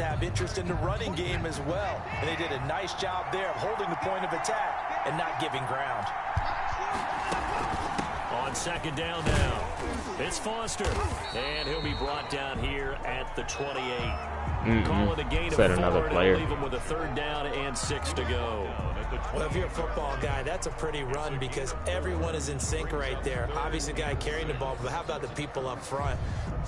to have interest in the running game as well. And they did a nice job there of holding the point of attack and not giving ground. On second down now, it's Foster. And he'll be brought down here at the 28. Call it a gain of 4 and leave him with a 3rd down and 6 to go. Well, if you're a football guy, that's a pretty run because everyone is in sync right there. Obviously, the guy carrying the ball, but how about the people up front?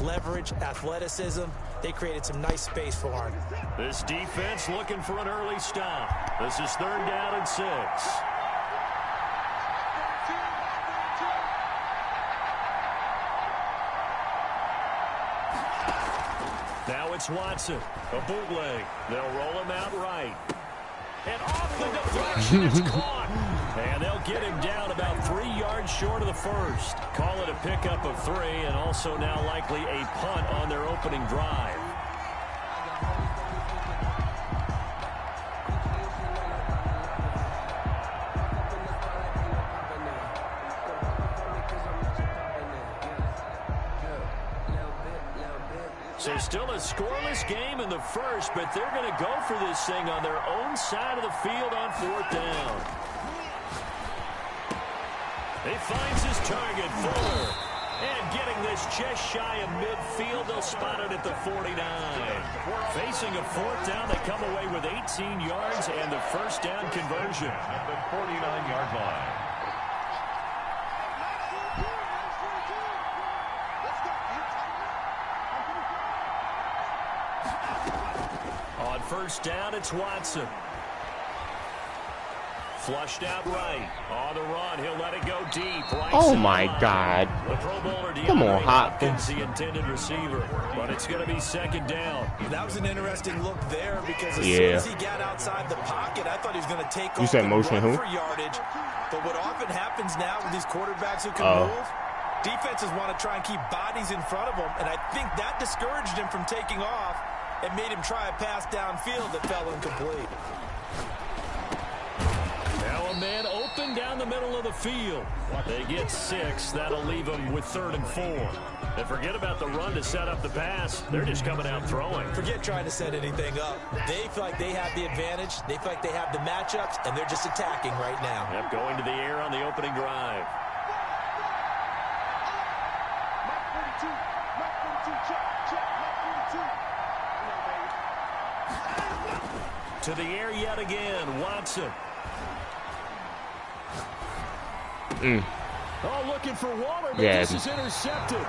Leverage, athleticism, they created some nice space for him. This defense looking for an early stop. This is 3rd down and 6. Now it's Watson, a bootleg. They'll roll him out right. And off the deflection, it's caught. And they'll get him down about 3 yards short of the first. Call it a pickup of 3, and also now likely a punt on their opening drive. So still a scoreless game in the first, but they're going to go for this thing on their own side of the field on 4th down. He finds his target, Fuller. And getting this just shy of midfield, they'll spot it at the 49. Facing a 4th down, they come away with 18 yards and the first down conversion. At the 49-yard line. On 1st down, it's Watson. Flushed out right. On the run, he'll let it go deep. Right oh, my God. The Pro Bowler, come on, Hopkins. The intended receiver, but it's going to be 2nd down. That was an interesting look there because as soon as he got outside the pocket, I thought he was going to take off said motion and run for yardage. But what often happens now with these quarterbacks who can move, defenses want to try and keep bodies in front of them, and I think that discouraged him from taking off and made him try a pass downfield that fell incomplete. Now a man open down the middle of the field. They get 6. That'll leave them with 3rd and 4. And forget about the run to set up the pass. They're just coming out throwing. Forget trying to set anything up. They feel like they have the advantage. They feel like they have the matchups, and they're just attacking right now. Yep, going to the air on the opening drive. To the air yet again, Watson. Oh, looking for Waller, but this is intercepted.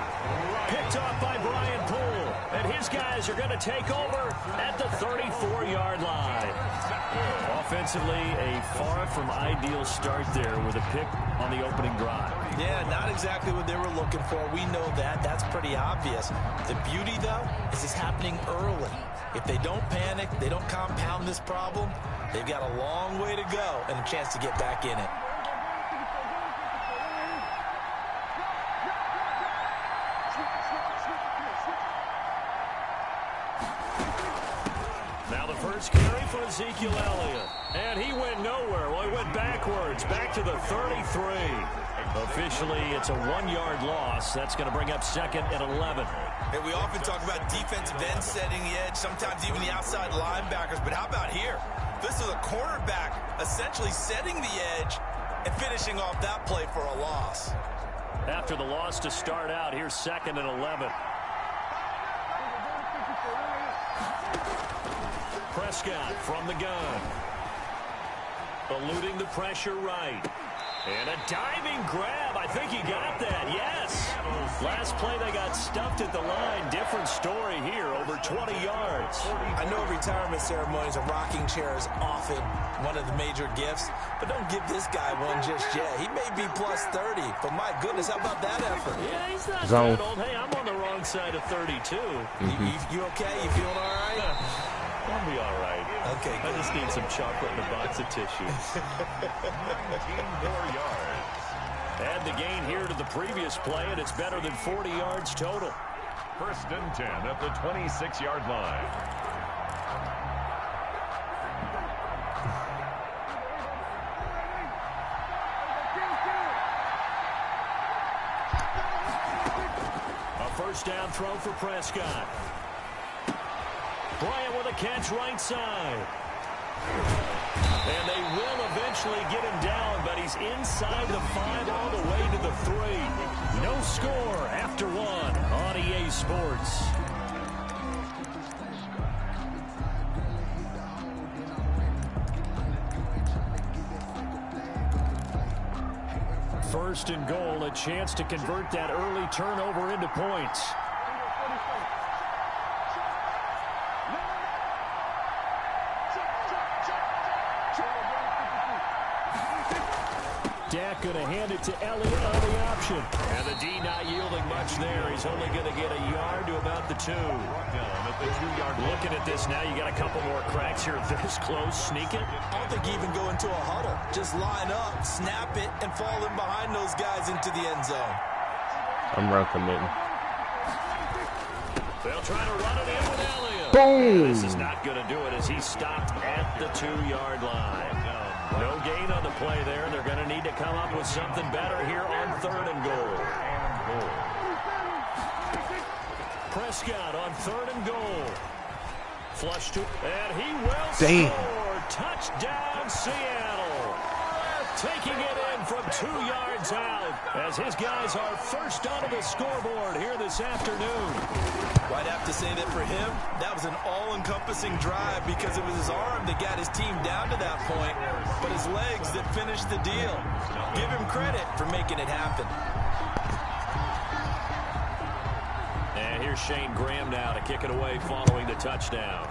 Picked off by Brian Poole. And his guys are going to take over at the 34-yard line. Offensively, a far from ideal start there with a pick on the opening drive. Yeah, not exactly what they were looking for. We know that. That's pretty obvious. The beauty, though, is it's happening early. If they don't panic, they don't compound this problem, they've got a long way to go and a chance to get back in it. Now the first carry for Ezekiel Elliott. And he went nowhere. Well, he went backwards, back to the 33. Officially, it's a 1-yard loss. That's going to bring up 2nd and 11. And we often talk about defensive ends setting the edge, sometimes even the outside linebackers. But how about here? This is a cornerback essentially setting the edge and finishing off that play for a loss. After the loss to start out, here's 2nd and 11. Prescott from the gun. Eluding the pressure right. And a diving grab. I think he got that. Yes. Last play they got stuffed at the line. Different story here. Over 20 yards. I know retirement ceremonies, a rocking chair is often one of the major gifts. But don't give this guy one just yet. He may be plus 30. But my goodness, how about that effort? Yeah, he's not that old. Hey, I'm on the wrong side of 32. You okay? You feeling all right? I'll be all right. Okay, I just need some chocolate and a box of tissues. 19 more yards. Add the gain here to the previous play, and it's better than 40 yards total. 1st and 10 at the 26-yard line. A 1st down throw for Prescott. Bryant with a catch right side. And they will eventually get him down, but he's inside the 5 all the way to the 3. No score after 1 on EA Sports. First and goal, a chance to convert that early turnover into points. Dak going to hand it to Elliott on the option. And the D not yielding much there. He's only going to get a yard to about the 2. Looking at this now, you got a couple more cracks here this close. Sneak it. I don't think even go into a huddle. Just line up, snap it, and fall in behind those guys into the end zone. I'm run committing. They'll try to run it in with Elliott. Boom! This is not going to do it as he stopped at the 2-yard line. No gain on the play there. They're going to need to come up with something better here on 3rd and goal. Prescott on 3rd and goal. Flush to, and he will score. Touchdown, Seattle. Taking it in from 2 yards out as his guys are first onto the scoreboard here this afternoon. Well, I'd have to say that for him, that was an all-encompassing drive because it was his arm that got his team down to that point, but his legs that finished the deal. Give him credit for making it happen. And here's Shane Graham now to kick it away following the touchdown.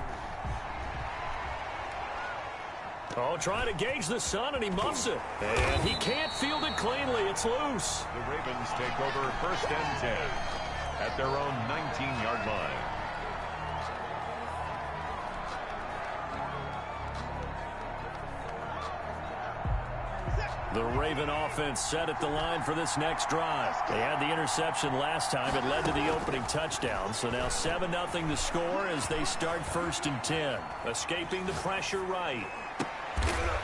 Oh, trying to gauge the sun, and he muffs it. And he can't field it cleanly. It's loose. The Ravens take over 1st and 10 at their own 19-yard line. The Raven offense set at the line for this next drive. They had the interception last time. It led to the opening touchdown. So now 7-0 the score as they start 1st and 10. Escaping the pressure right.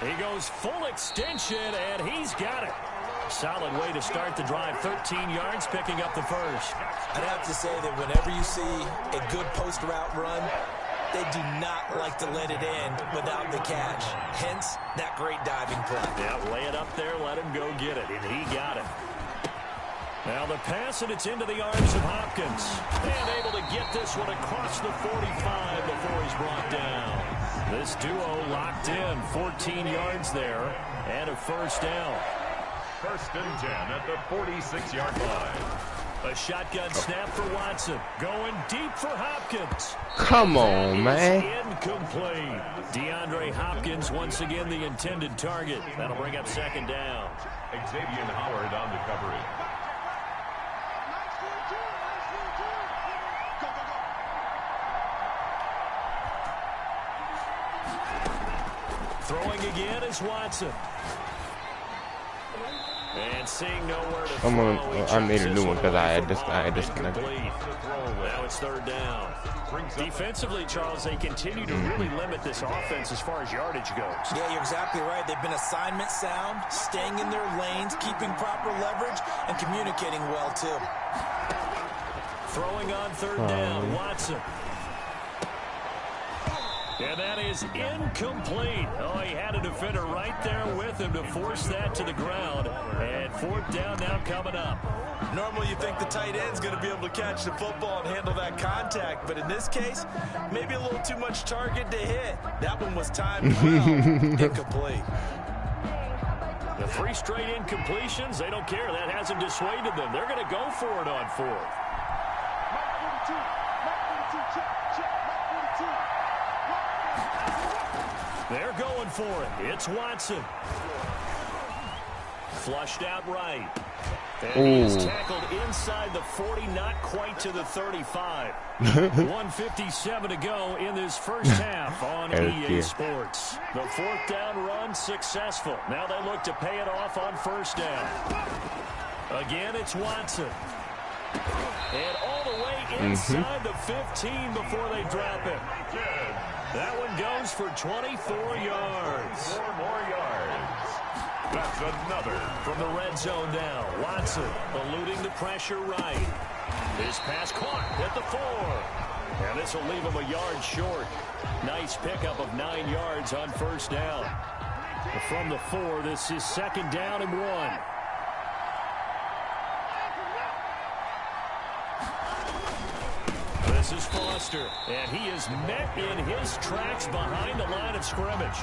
He goes full extension, and he's got it. Solid way to start the drive. 13 yards, picking up the first. I'd have to say that whenever you see a good post route run, they do not like to let it in without the catch. Hence, that great diving play. Yeah, lay it up there, let him go get it, and he got it. Now the pass, and it's into the arms of Hopkins. And able to get this one across the 45 before he's brought down. This duo locked in, 14 yards there, and a first down. 1st and 10 at the 46-yard line. A shotgun snap for Watson. Going deep for Hopkins. Come on, man. Incomplete. DeAndre Hopkins once again the intended target. That'll bring up 2nd down. Xavier Howard on the coverage. Throwing again is Watson. And seeing nowhere to throw. I made a new one because I disconnected. Now it's 3rd down. Defensively, Charles, they continue to really limit this offense as far as yardage goes. Yeah, you're exactly right. They've been assignment sound, staying in their lanes, keeping proper leverage, and communicating well, too. Throwing on 3rd down, Watson. And that is incomplete. Oh, he had a defender right there with him to force that to the ground. And 4th down now coming up. Normally you think the tight end's going to be able to catch the football and handle that contact. But in this case, maybe a little too much target to hit. That one was timed well. Incomplete. The 3 straight incompletions, they don't care. That hasn't dissuaded them. They're going to go for it on 4th. They're going for it. It's Watson. Flushed out right. And he's tackled inside the 40, not quite to the 35. 1:57 to go in this first half on EA Sports. The 4th down run successful. Now they look to pay it off on 1st down. Again, it's Watson. And all the way inside the 15 before they drop him. That one goes for 24 yards. 4 more yards. That's another. From the red zone now, Watson eluding the pressure right. His pass caught at the 4. And this will leave him a yard short. Nice pickup of 9 yards on first down. From the 4, this is 2nd down and 1. This is Foster, and he is met in his tracks behind the line of scrimmage.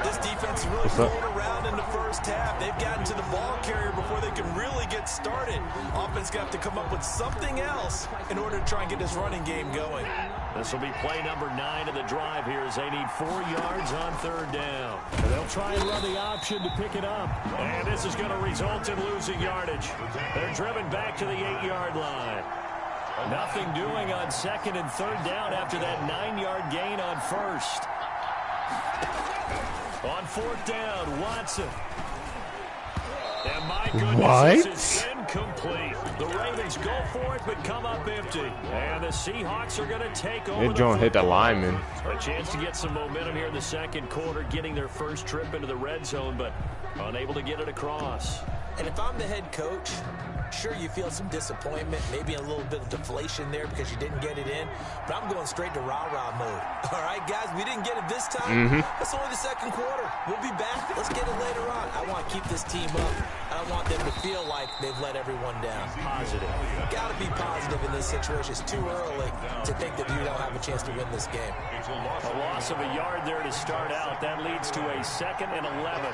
This defense is really pulled around in the first half. They've gotten to the ball carrier before they can really get started. Offense got to come up with something else in order to try and get this running game going. This will be play number 9 of the drive here as they need 4 yards on 3rd down. And they'll try and run the option to pick it up. And this is going to result in losing yardage. They're driven back to the 8-yard line. Nothing doing on 2nd and 3rd down after that 9-yard gain on 1st. On 4th down, Watson. And my goodness, this is incomplete. The Ravens go for it, but come up empty. And the Seahawks are going to take over. That joint hit the lineman. A chance to get some momentum here in the 2nd quarter, getting their first trip into the red zone, but unable to get it across. And if I'm the head coach, sure, you feel some disappointment, maybe a little bit of deflation there because you didn't get it in, but I'm going straight to rah-rah mode. All right, guys, we didn't get it this time. That's only the 2nd quarter. We'll be back. Let's get it later on. I want to keep this team up. I don't want them to feel like they've let everyone down. Positive. Got to be positive in this situation. It's too early to think that you don't have a chance to win this game. A loss of a yard there to start out. That leads to a 2nd and 11.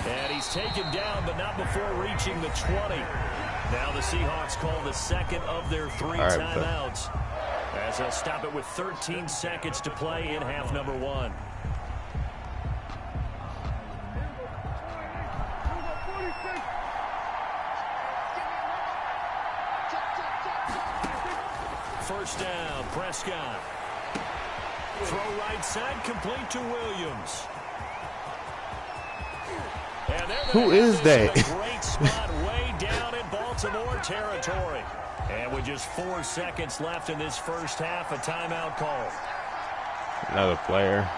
And he's taken down, but not before reaching the 20. Now the Seahawks call the 2nd of their 3 timeouts. As they'll stop it with 13 seconds to play in half number 1. First down, Prescott. Throw right side, complete to Williams. Who is that? Great spot way down in Baltimore territory. And with just 4 seconds left in this first half, a timeout call. Another player.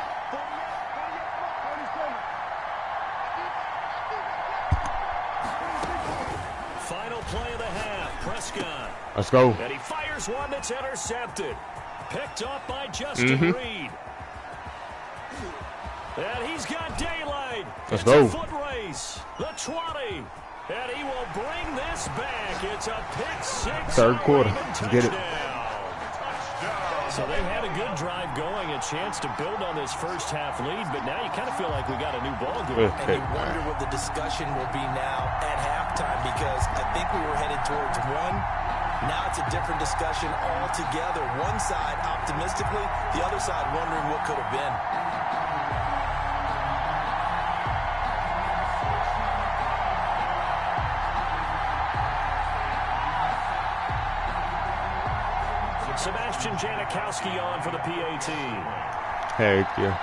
Final play of the half, Prescott. Let's go. And he fires one that's intercepted. Picked up by Justin Reed. And he's got daylight. Let's go. It's a foot race. The 20. And he will bring this back. It's a pick 6. 3rd quarter. Get it. So they've had a good drive going, a chance to build on this first half lead, but now you kind of feel like we got a new ball game. And you wonder what the discussion will be now at halftime, because I think we were headed towards 1. Now it's a different discussion altogether. One side optimistically, the other side wondering what could have been. Sebastian Janikowski on for the PAT. Heck yeah.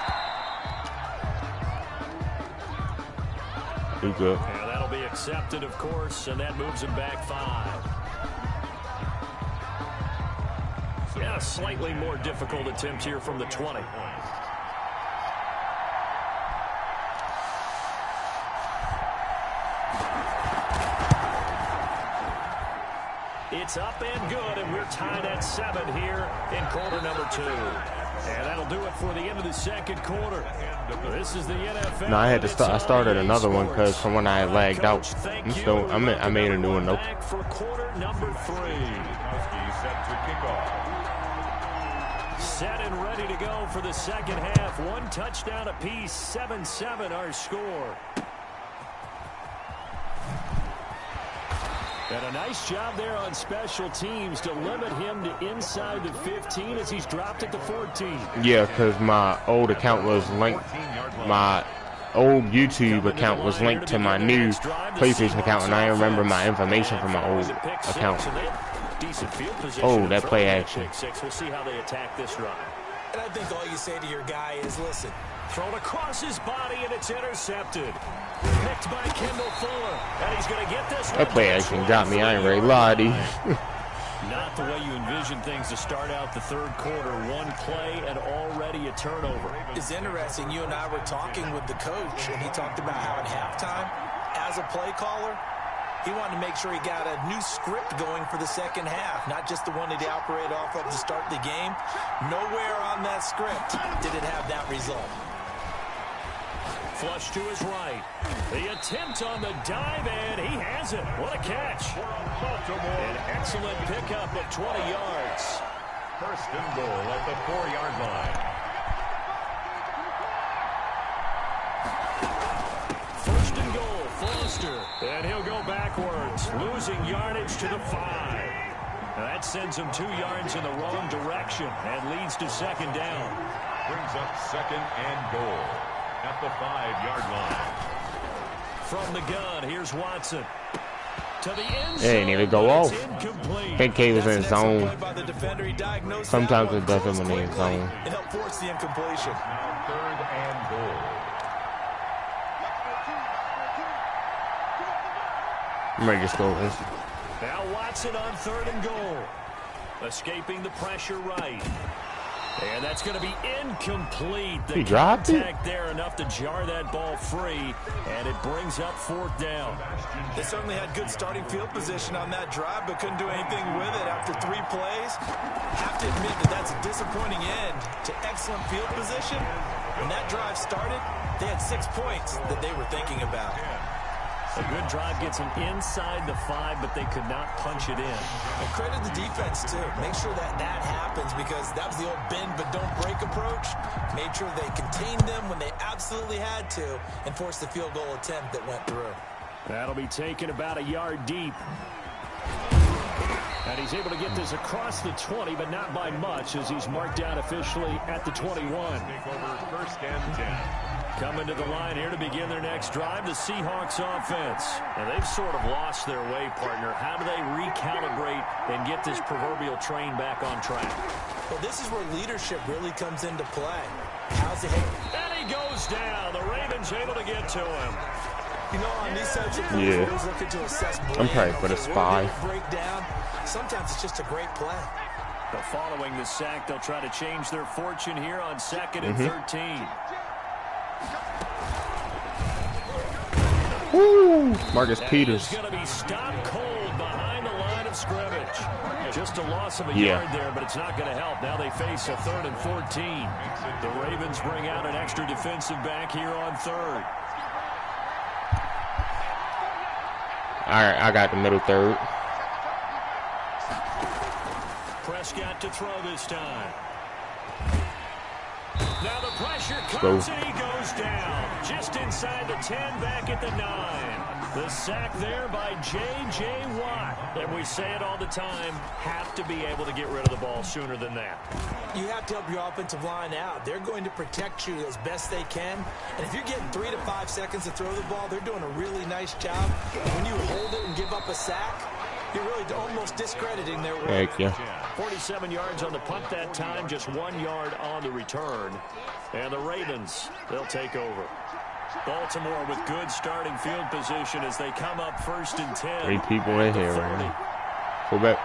He good. And that'll be accepted, of course, and that moves him back 5. Yeah, a slightly more difficult attempt here from the 20. It's up and good, and we're tied at 7 here in quarter number 2. And that'll do it for the end of the 2nd quarter. This is the NFL. No, I had to start. I started another one because from when I lagged out. So I made a new one though. Back for quarter number 3. Set and ready to go for the 2nd half. 1 touchdown apiece. 7-7 our score. And a nice job there on special teams to limit him to inside the 15 as he's dropped at the 14. Yeah, because my old account was linked. My old YouTube account was linked to my new PlayStation account, and I remember my information from my old account. Oh, that play action. We'll see how they attack this drive. And I think all you say to your guy is, listen. Thrown across his body, and it's intercepted. Picked by Kendall Fuller. And he's going to get this one. That play action got me. I ain't ready to lie to you. Not the way you envision things to start out the 3rd quarter. 1 play and already a turnover. It's interesting. You and I were talking with the coach, and he talked about how at halftime as a play caller, he wanted to make sure he got a new script going for the second half, not just the one that he operated off of to start the game. Nowhere on that script did it have that result. Flush to his right. The attempt on the dive, and he has it. What a catch. An excellent pickup of 20 yards. First and goal at the 4-yard line. First and goal, Foster. And he'll go backwards, losing yardage to the 5. Now that sends him 2 yards in the wrong direction and leads to second down. Brings up second and goal at the 5-yard line. From the gun, here's Watson. To the end zone. It ain't even go off. Incomplete. I think he was in zone. He Sometimes it doesn't when they're in zone. And helped force the incompletion. Now third and goal. I'm ready to score this. Now Watson on third and goal. Escaping the pressure right. And that's going to be incomplete. He dropped it. There enough to jar that ball free, and it brings up fourth down. They certainly had good starting field position on that drive, but couldn't do anything with it after 3 plays. Have to admit that that's a disappointing end to excellent field position. When that drive started, they had 6 points that they were thinking about. A good drive gets them inside the 5, but they could not punch it in. And credit the defense, too. Make sure that that happens, because that was the old bend but don't break approach. Made sure they contained them when they absolutely had to and forced the field goal attempt that went through. That'll be taken about a yard deep. And he's able to get this across the 20, but not by much, as he's marked out officially at the 21. Take over first and 10. Coming to the line here to begin their next drive, the Seahawks offense. And they've sort of lost their way, partner. How do they recalibrate and get this proverbial train back on track? Well, this is where leadership really comes into play. How's it? And he goes down. The Ravens able to get to him. You know, on these types of plays, Yeah. always looking to assess I'm probably for the spy. Breakdown. Sometimes it's just a great play. But following the sack, they'll try to change their fortune here on 2nd and 13. Woo! Marcus Peters. He's going to be stopped cold behind the line of scrimmage. Just a loss of a Yeah. yard there, but it's not going to help. Now they face a 3rd and 14. The Ravens bring out an extra defensive back here on 3rd. All right, I got the middle third. Prescott to throw this time. Now the pressure Go. comes and he goes down. Just inside the 10, back at the 9. The sack there by J.J. Watt. And we say it all the time, have to be able to get rid of the ball sooner than that. You have to help your offensive line out. They're going to protect you as best they can. And if you're getting 3 to 5 seconds to throw the ball, they're doing a really nice job. When you hold it and give up a sack, you're really almost discrediting their work. Heck yeah. 47 yards on the punt that time, just 1 yard on the return. And the Ravens, they'll take over. Baltimore with good starting field position as they come up 1st and 10. 3 people in here right now. Go back.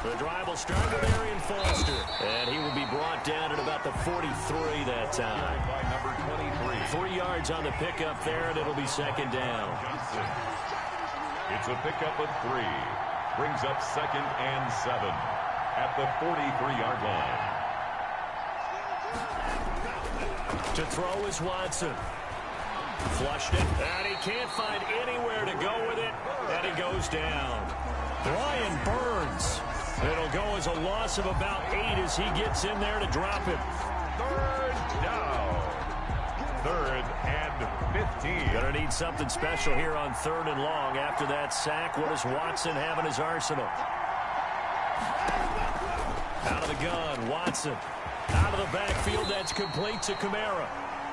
The drive will start with Arian Foster. And he will be brought down at about the 43 that time. By number 23. 3 yards on the pickup there, and it'll be second down. It's a pickup of 3. Brings up 2nd and 7 at the 43-yard line. To throw is Watson. Flushed it, and he can't find anywhere to go with it, and he goes down. Brian Burns. It'll go as a loss of about 8 as he gets in there to drop it. 3rd down. 3rd and 15. Gonna need something special here on 3rd and long. After that sack, what does Watson have in his arsenal? Out of the gun, Watson. Out of the backfield, that's complete to Kamara.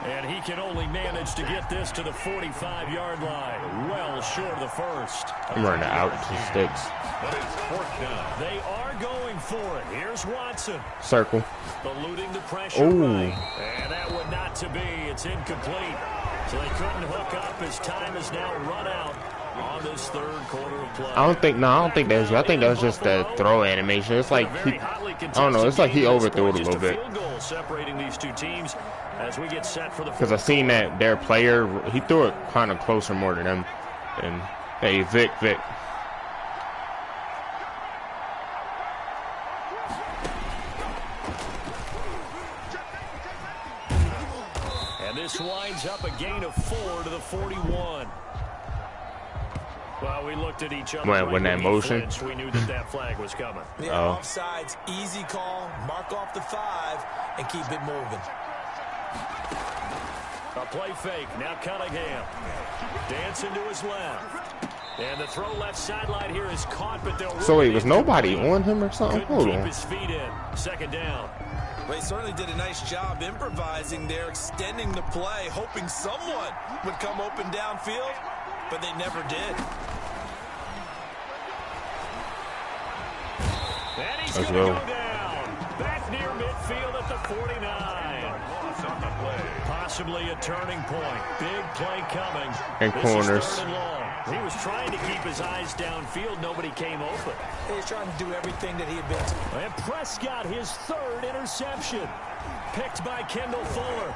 And he can only manage to get this to the 45-yard line. Well short of the first. I'm running out to sticks. But it's 4th down. They are going for it. Here's Watson. Circle. Eluding the pressure Ooh. right. And that would not to be. It's incomplete. So they couldn't hook up as time is now run out on this 3rd quarter of play. I don't think that was. I think that was just a throw animation. It's like he, I don't know. It's like he overthrew it a little bit. Field goal separating these two teams. as we get set for the because I seen that their player, he threw it kind of closer more to them. And hey, Vic. And this winds up a gain of 4 to the 41. Well, we looked at each other. When that motion, we knew that flag was coming. Yeah, offsides, easy call. Mark off the 5 and keep it moving. A play fake. Now Cunningham. Dancing to his left. And the throw left sideline here is caught, but they'll. So wait, was nobody on him or something? Hold on. Keep his feet in. Second down. Well, he certainly did a nice job improvising there, extending the play, hoping someone would come open downfield, but they never did. And he's going to go down. Back near midfield at the 49. Possibly a turning point. Big play coming. And corners. He was trying to keep his eyes downfield. Nobody came open. He was trying to do everything that he had been to. And Prescott, his 3rd interception. Picked by Kendall Fuller.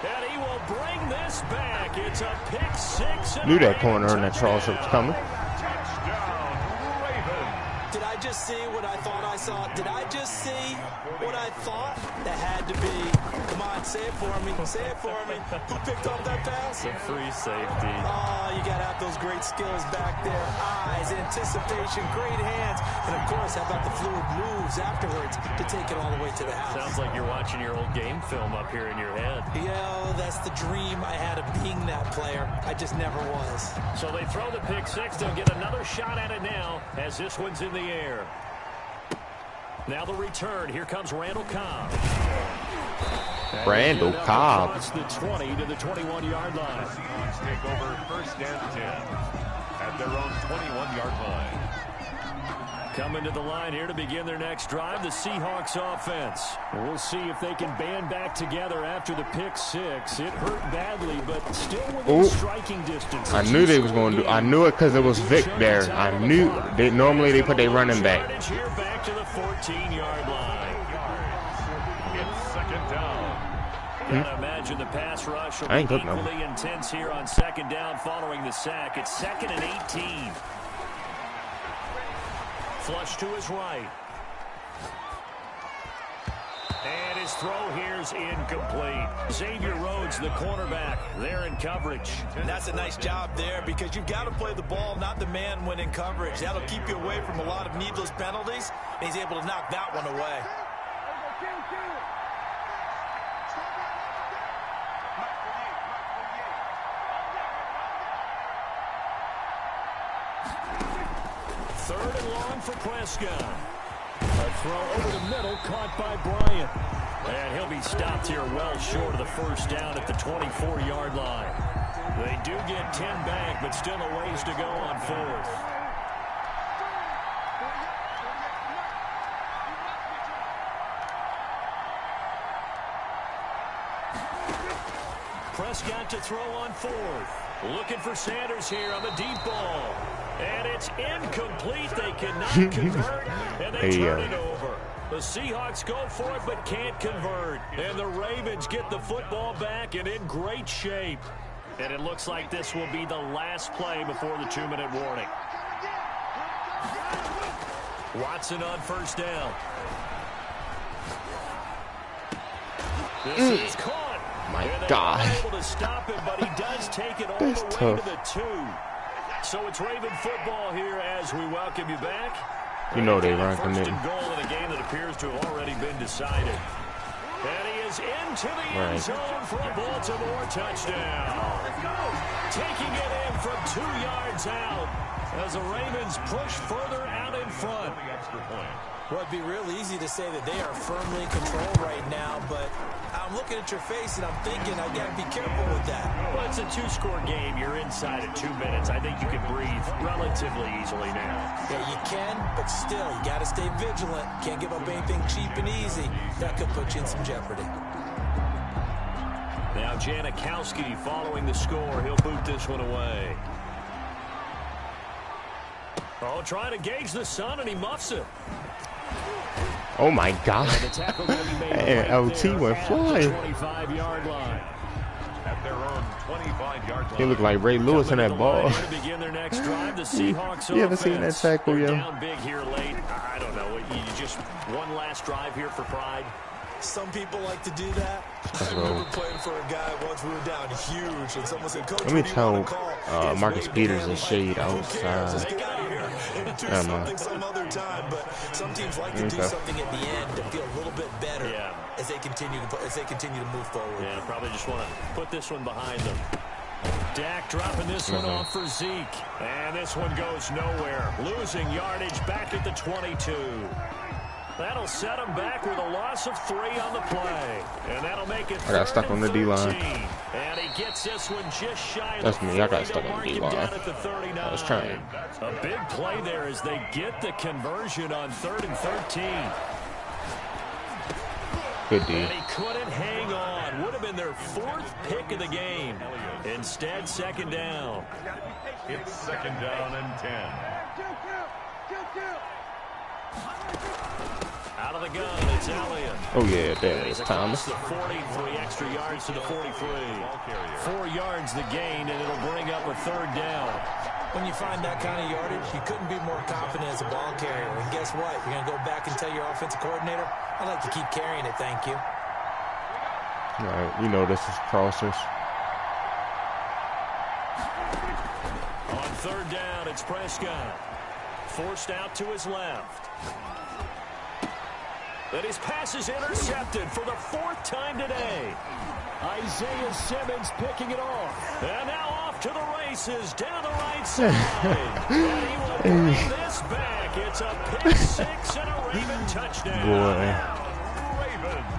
And he will bring this back. It's a pick 6. Knew that corner and that Charles was coming. Did I just see what I thought I saw? Did I just see what I thought? That had to be. Come on, say it for me. Say it for me. Who picked up that pass? A free safety. Oh, you got to have those great skills back there. Eyes, anticipation, great hands. And, of course, how about the fluid moves afterwards to take it all the way to the house? Sounds like you're watching your old game film up here in your head. Yeah, that's the dream I had of being that player. I just never was. So they throw the pick 6. They'll get another shot at it now as this one's in the air. Now the return. Here comes Randall Cobb. Randall Cobb. Across the 20 to the 21-yard line. Seahawks take over 1st and 10 at their own 21-yard line. Coming to the line here to begin their next drive, the Seahawks offense. We'll see if they can band back together after the pick 6. It hurt badly, but still within striking distance. I knew they was going to do. I knew it because it was Vic there. I knew. Normally they put their running back. Here back to the 14-yard line. It's 2nd down. Gotta imagine the pass rush will be equally intense here on 2nd down following the sack. It's 2nd and 18. Flush to his right. And his throw here's incomplete. Xavier Rhodes, the cornerback, there in coverage. And that's a nice job there because you've got to play the ball, not the man when in coverage. That'll keep you away from a lot of needless penalties, and he's able to knock that one away. Third and long for Prescott. A throw over the middle, caught by Bryant. And he'll be stopped here well short of the 1st down at the 24-yard line. They do get 10 back, but still a ways to go on 4th. Prescott to throw on 4th. Looking for Sanders here on the deep ball. And it's incomplete. They cannot convert, and they turn it over. The Seahawks go for it but can't convert. And the Ravens get the football back and in great shape. And it looks like this will be the last play before the 2-minute warning. Watson on 1st down. This is caught. My God. Able to stop him, but he does take it all the way to the 2. So it's Raven football here as we welcome you back. You know they run from First and goal in a game that appears to have already been decided. And he is into the end zone for a Baltimore touchdown. Taking it in from 2 yards out as the Ravens push further out in front. Well, it'd be real easy to say that they are firmly in control right now, but I'm looking at your face and I'm thinking I got to be careful with that. Well, it's a 2-score game. You're inside at 2 minutes. I think you can breathe relatively easily now. Yeah, you can, but still, you got to stay vigilant. Can't give up anything cheap and easy. That could put you in some jeopardy. Now Janikowski following the score. He'll boot this one away. Oh, trying to gauge the sun, and he muffs it. Oh my God! And the tackle going to be made And right LT there went at flying. the 25-yard line. At their own 25-yard line. He looked like Ray Lewis in that ball. To begin their next drive, the Seahawks You ever seen that tackle, They're yo? down big here late. I don't know. You just one last drive here for pride. Some people like to do that. I remember playing for a guy once. We were down huge, and someone said, "Coach, Let me what do you want to tell call?" Marcus Peters a shade Who cares? Let's outside. get out of here and do I don't know. something some other time. But some teams like to do Okay. something at the end to feel a little bit better Yeah. as they continue to move forward. Yeah, probably just want to put this one behind them. Dak dropping this one off for Zeke. And this one goes nowhere. Losing yardage back at the 22. That'll set him back with a loss of 3 on the play. And that'll make it I got stuck on the D-line. And he gets this one just shy of That's the me. I got 40 stuck to on the mark him D-line. down at the 39. I was trying. A big play there as they get the conversion on 3rd and 13. Good D. And he couldn't hang on. Would have been their 4th pick of the game. Instead, 2nd down. It's 2nd down and 10. Out of the gun, it's Elliott. Oh yeah, there it is, He's Thomas. across the 40, 3 extra yards to the 43. 4 yards the gain, and it'll bring up a 3rd down. When you find that kind of yardage, you couldn't be more confident as a ball carrier. And guess what? You're going to go back and tell your offensive coordinator, "I'd like to keep carrying it, thank you." All right, you know this is crossers. On 3rd down, it's Prescott. Forced out to his left. And his pass is intercepted for the 4th time today. Isaiah Simmons picking it off. And now off to the races down the right side. And he will bring this back. It's a pick 6 and a Raven touchdown. Boy. Ravens.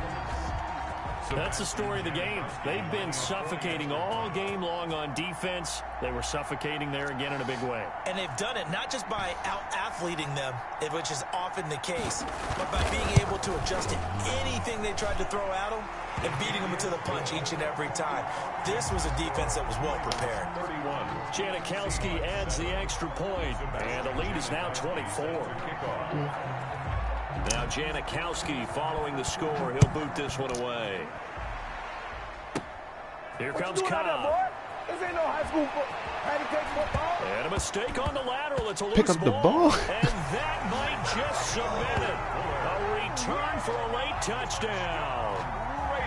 That's the story of the game. They've been suffocating all game long on defense. They were suffocating there again in a big way. And they've done it not just by out-athleting them, which is often the case, but by being able to adjust to anything they tried to throw at them and beating them to the punch each and every time. This was a defense that was well prepared. 31. Janikowski adds the extra point, and the lead is now 24. Now Janikowski following the score. He'll boot this one away. Here comes Cobb. This ain't no high school football. And a mistake on the lateral. It's a loose Pick up the ball. And that might just submit it. A return for a late touchdown.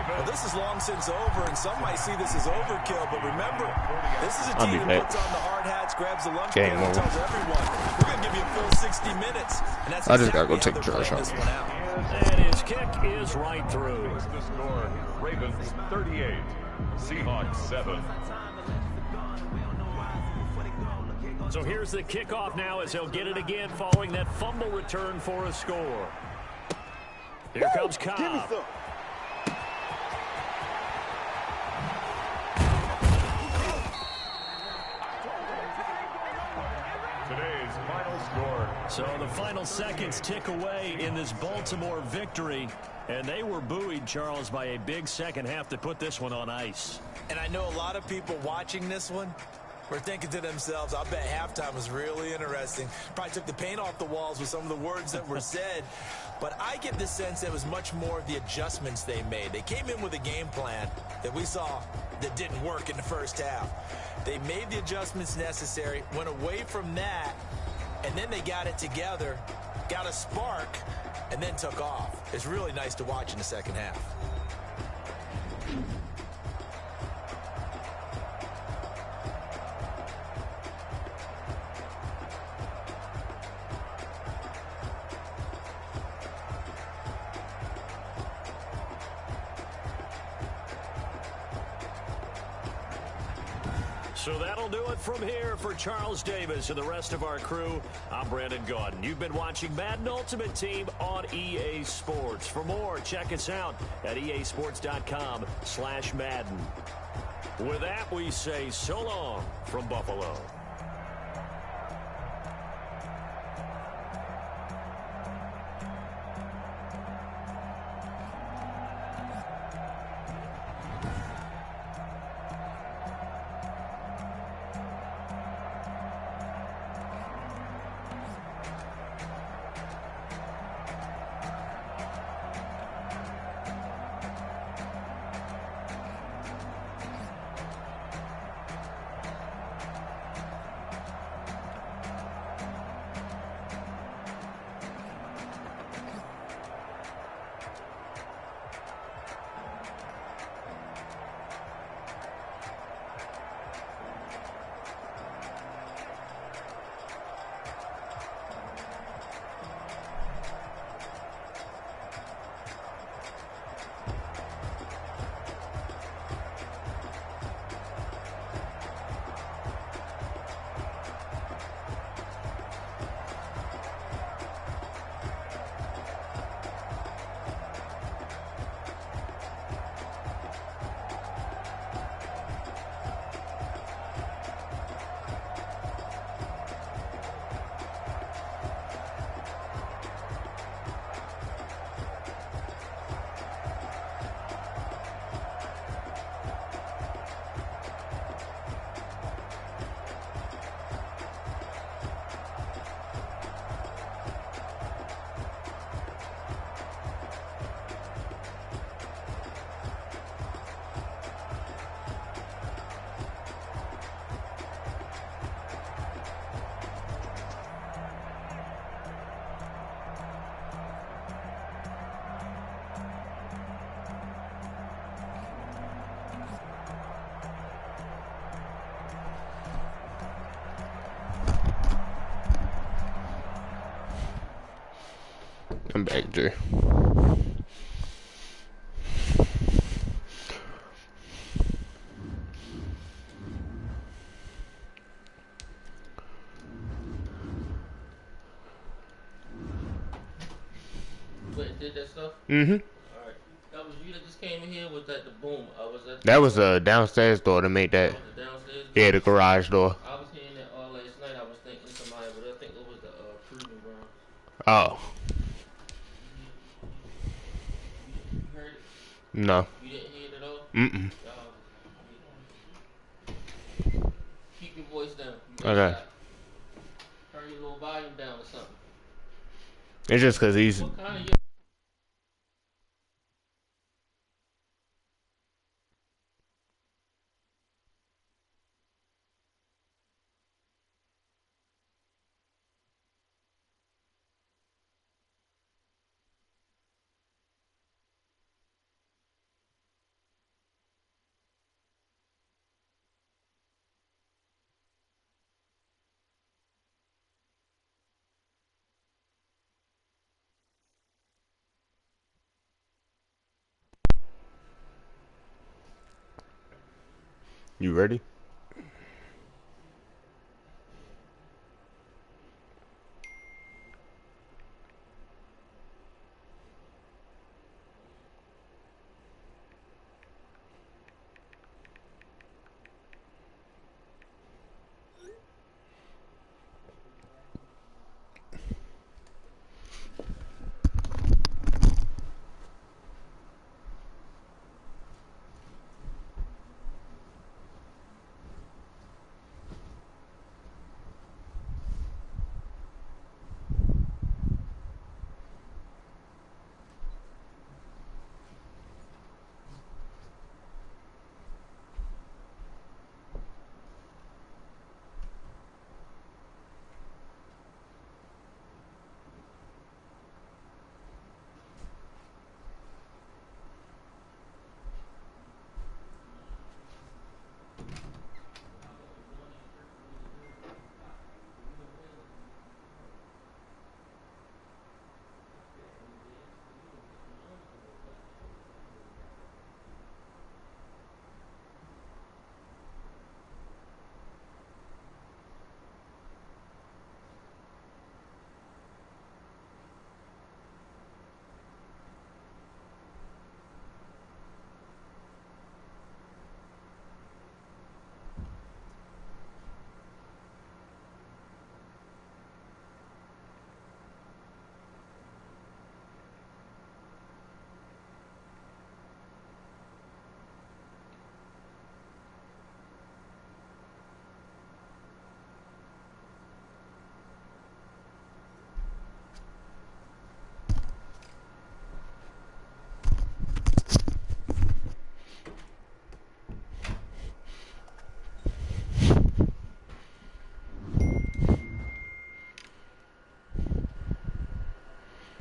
Well, this is long since over, and some might see this as overkill, but remember, this is a I'll team be that back. puts on the hard hats, grabs the lunch Game pail, and over. tells everyone, "We're going to give you a full 60 minutes." And that's I just gotta go exactly take how the they're trash playing out. this one out. And his kick is right through. The score, Ravens 38, Seahawks 7. So here's the kickoff now as he'll get it again following that fumble return for a score. Here comes Cobb. Give me some. Today's final score. So the final seconds tick away in this Baltimore victory. And they were buoyed, Charles, by a big second half to put this one on ice. And I know a lot of people watching this one were thinking to themselves, "I bet halftime was really interesting." Probably took the paint off the walls with some of the words that were said. But I get the sense it was much more of the adjustments they made. They came in with a game plan that we saw that didn't work in the first half. They made the adjustments necessary, went away from that, and then they got it together, got a spark, and then took off. It's really nice to watch in the second half. So that'll do it from here for Charles Davis and the rest of our crew. I'm Brandon Gaudin. You've been watching Madden Ultimate Team on EA Sports. For more, check us out at easports.com/Madden. With that, we say so long from Buffalo. I'm back, Jay. Wait, did that stuff? Mm-hmm. Alright. That was you that just came in here? Was that the boom? Was that That was a downstairs door to make that. was the downstairs door? Yeah, the garage door. I was hearing that all last night. I was thinking somebody, but I think it was the proving ground. Oh. You heard it? No. You didn't hear it at all? Mm-mm. Keep your voice down. Okay. Turn your little volume down or something. It's just because he's... What kind of You ready?